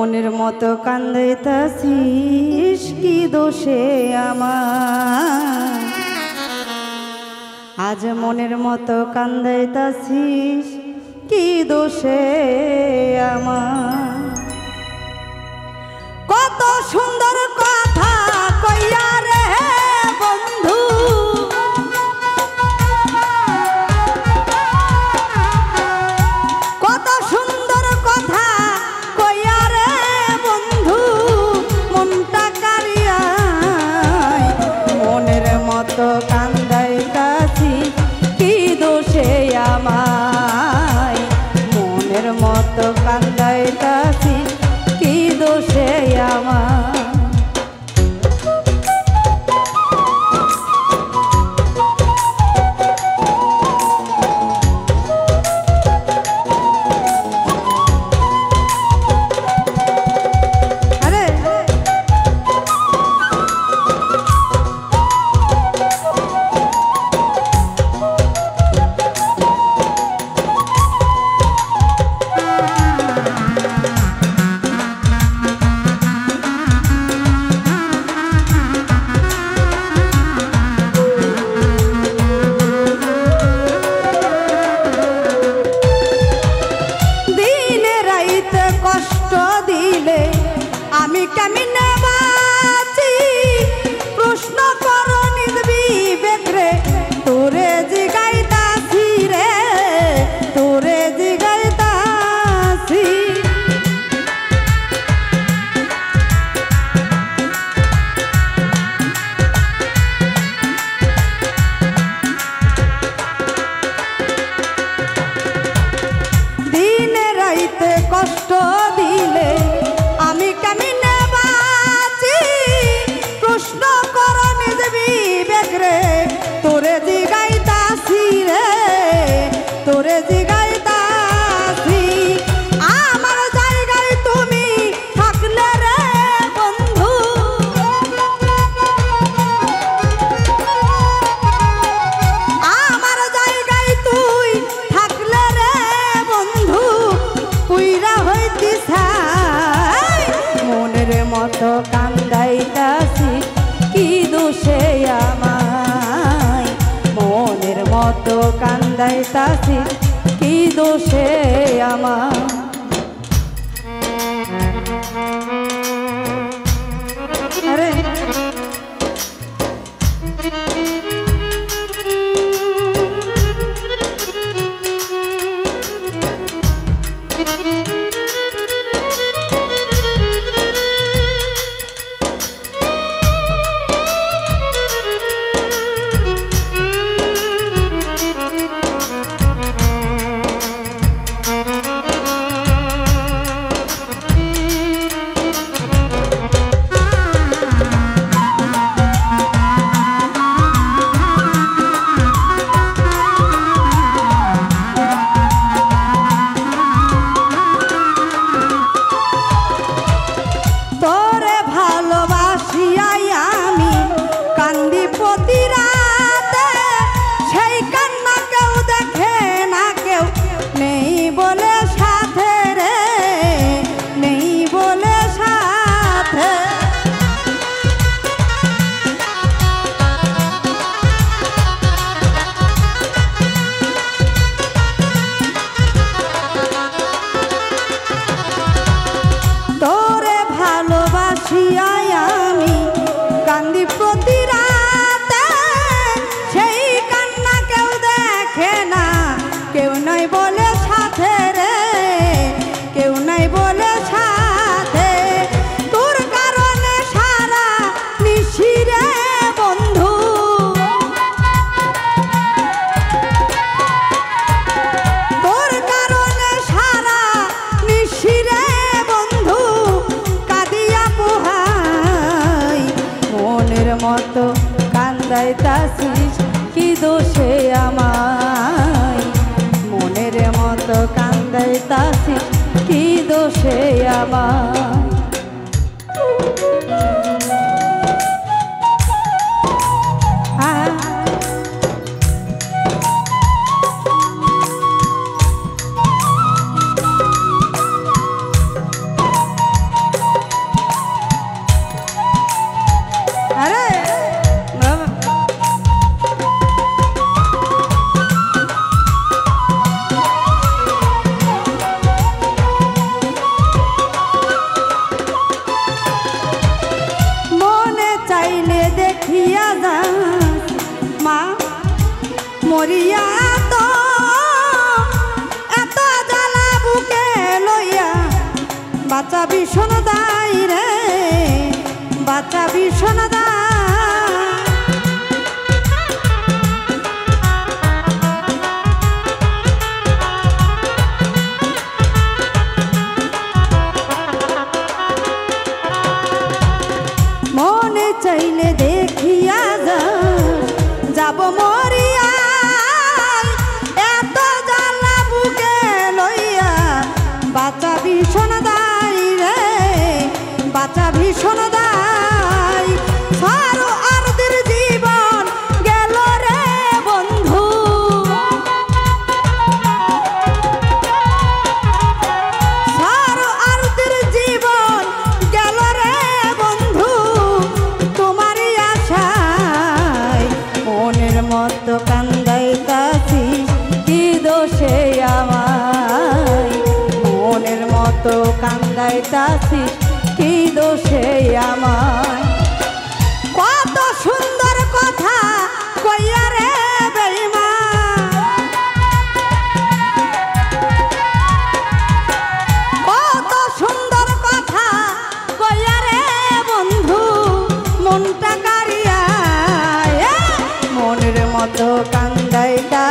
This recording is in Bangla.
মনের মতো কান্দাইতাছিস কি দোষে আমার, আজ মনের মতো কান্দাইতাছিস কি দোষে আমার। কত সুন্দর কথা কইয়া রে বন্ধু, কত সুন্দর কথা কইয়া রে বন্ধু, মনটা কারিয়া মনের মতো কান্দাইতাছি কি দোষে আমায়, মনের মতো কান্দাইতাছি কি দোষে আমার। আমি কেমনে বাঁচি প্রশ্ন কর নিজ বিবেক রে, তোরে জিগাইতাছি রে, তোরে জিগাইতাছি। দিনে রাইতে কষ্ট দিলে আমি কেমনে বাঁচি প্রশ্ন কর নিজ বিবেক রে, তোরে জিগাইতাছি রে, তোরে জিগাইতাছি। আমার জায়গায় তুমি থাকলে রে বন্ধু, আমার জায়গায় তুই থাকলে রে বন্ধু, পুইরা হইতিস মনের মতো কান্দাইতাছি কি দোষে আমায়, মনের মতো কান্দাইতাছি কি দোষে আমার। আরে মতো কান্দাইতাছিস কি দোষে আমায়, মনের মতো কান্দাইতাছিস কি দোষে আমায়। বাচ্চা ভীষণ দায় রে, বাচ্চা ভীষণ দায়। মনে চাইলে দেখিয়া যাব মরিয়া, এত জ্বালা বুকে লইয়া বাচ্চা ভীষণ দায় রে, বাচ্চা ভীষণ দায়। সারো আরদের জীবন গেল রে বন্ধু, সারো আরদের জীবন গেল রে বন্ধু, তোমারই আশায় মনের মতো কান্দাইতাছি, কি দোষে আমায় মনের মতো কান্দাইতাছি, কি দোষে আমায়। কত সুন্দর কথা কইয়া রে বেঈমান, কত সুন্দর কথা কইয়া রে বন্ধু, মনটা কারিয়া মনের মতো কান্দাইতা